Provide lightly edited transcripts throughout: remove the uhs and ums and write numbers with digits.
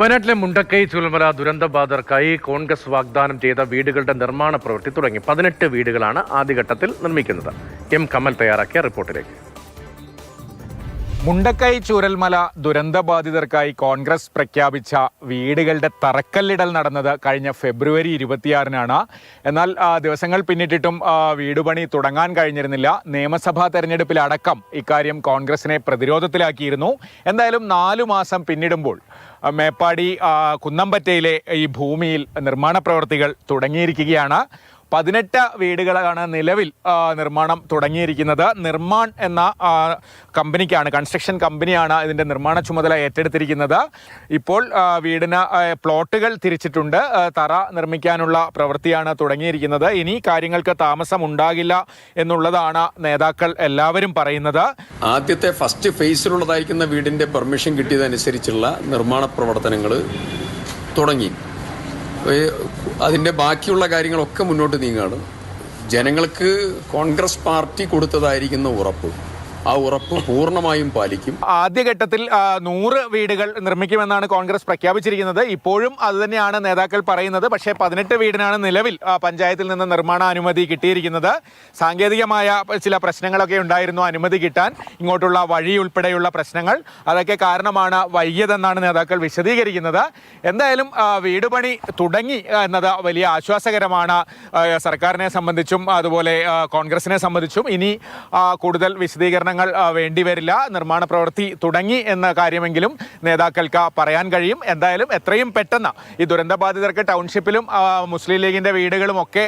വയനാട്ടിലെ മുണ്ടക്കൈ ചൂരൽമല ദുരന്തബാധിതർക്കായി കോൺഗ്രസ് വാഗ്ദാനം ചെയ്ത വീടുകളുടെ നിർമ്മാണ പ്രവൃത്തി തുടങ്ങി. 18 വീടുകളാണ് ആദ്യഘട്ടത്തിൽ നിർമ്മിക്കുന്നത്. എം കമൽ തയ്യാറാക്കിയ റിപ്പോർട്ടിലേക്ക്. മുണ്ടക്കൈ ചൂരൽമല ദുരന്തബാധിതർക്കായി കോൺഗ്രസ് പ്രഖ്യാപിച്ച വീടുകളുടെ തറക്കല്ലിടൽ നടന്നത് കഴിഞ്ഞ ഫെബ്രുവരി 26-നാണ്. എന്നാൽ ദിവസങ്ങൾ പിന്നിട്ടിട്ടും വീടുപണി തുടങ്ങാൻ കഴിഞ്ഞിരുന്നില്ല. നിയമസഭാ തെരഞ്ഞെടുപ്പിലടക്കം ഇക്കാര്യം കോൺഗ്രസിനെ പ്രതിരോധത്തിലാക്കിയിരുന്നു. എന്തായാലും 4 മാസം പിന്നിടുമ്പോൾ മേപ്പാടി കുന്നമ്പറ്റയിലെ ഈ ഭൂമിയിൽ നിർമ്മാണ പ്രവൃത്തികൾ തുടങ്ങിയിരിക്കുകയാണ്. 18 വീടുകളാണ് നിലവിൽ നിർമ്മാണം തുടങ്ങിയിരിക്കുന്നത്. നിർമ്മാൺ എന്ന കമ്പനിക്കാണ്, കൺസ്ട്രക്ഷൻ കമ്പനിയാണ് ഇതിൻ്റെ നിർമ്മാണ ചുമതല ഏറ്റെടുത്തിരിക്കുന്നത്. ഇപ്പോൾ വീടിന് പ്ലോട്ടുകൾ തിരിച്ചിട്ടുണ്ട്. തറ നിർമ്മിക്കാനുള്ള പ്രവൃത്തിയാണ് തുടങ്ങിയിരിക്കുന്നത്. ഇനി കാര്യങ്ങൾക്ക് താമസം ഉണ്ടാകില്ല എന്നുള്ളതാണ് നേതാക്കൾ എല്ലാവരും പറയുന്നത്. ആദ്യത്തെ ഫസ്റ്റ് ഫേസിലുള്ളതായിരിക്കുന്ന വീടിൻ്റെ പെർമിഷൻ കിട്ടിയതനുസരിച്ചുള്ള നിർമ്മാണ പ്രവർത്തനങ്ങൾ തുടങ്ങി. അതിൻ്റെ ബാക്കിയുള്ള കാര്യങ്ങളൊക്കെ മുന്നോട്ട് നീങ്ങുകയാണ്. ജനങ്ങൾക്ക് കോൺഗ്രസ് പാർട്ടി കൊടുത്തതായിരിക്കുന്ന ഉറപ്പ്, ആ ഉറപ്പ് പൂർണ്ണമായും പാലിക്കും. ആദ്യഘട്ടത്തിൽ 100 വീടുകൾ നിർമ്മിക്കുമെന്നാണ് കോൺഗ്രസ് പ്രഖ്യാപിച്ചിരിക്കുന്നത്. ഇപ്പോഴും അതുതന്നെയാണ് നേതാക്കൾ പറയുന്നത്. പക്ഷേ 18 വീടിനാണ് നിലവിൽ പഞ്ചായത്തിൽ നിന്ന് നിർമ്മാണ അനുമതി കിട്ടിയിരിക്കുന്നത്. സാങ്കേതികമായ ചില പ്രശ്നങ്ങളൊക്കെ ഉണ്ടായിരുന്നു അനുമതി കിട്ടാൻ. ഇങ്ങോട്ടുള്ള വഴി ഉൾപ്പെടെയുള്ള പ്രശ്നങ്ങൾ, അതൊക്കെ കാരണമാണ് വൈകിയതെന്നാണ് നേതാക്കൾ വിശദീകരിക്കുന്നത്. എന്തായാലും വീടുപണി തുടങ്ങി എന്നത് വലിയ ആശ്വാസകരമാണ് സർക്കാരിനെ സംബന്ധിച്ചും അതുപോലെ കോൺഗ്രസിനെ സംബന്ധിച്ചും. ഇനി കൂടുതൽ വിശദീകരണം വേണ്ടിവരില്ല. നിർമ്മാണ പ്രവൃത്തി തുടങ്ങി എന്ന കാര്യമെങ്കിലും നേതാക്കൾക്ക് പറയാൻ കഴിയും. എന്തായാലും എത്രയും പെട്ടെന്ന് ഈ ദുരന്തബാധിതർക്ക് ടൗൺഷിപ്പിലും മുസ്ലിം ലീഗിൻ്റെ വീടുകളും ഒക്കെ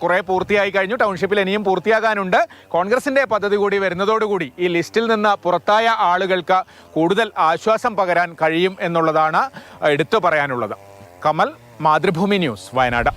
കുറേ പൂർത്തിയായി കഴിഞ്ഞു. ടൗൺഷിപ്പിൽ ഇനിയും പൂർത്തിയാകാനുണ്ട്. കോൺഗ്രസിൻ്റെ പദ്ധതി കൂടി വരുന്നതോടുകൂടി ഈ ലിസ്റ്റിൽ നിന്ന് പുറത്തായ ആളുകൾക്ക് കൂടുതൽ ആശ്വാസം പകരാൻ കഴിയും എന്നുള്ളതാണ് എടുത്തു പറയാനുള്ളത്. കമൽ, മാതൃഭൂമി ന്യൂസ്, വയനാട്.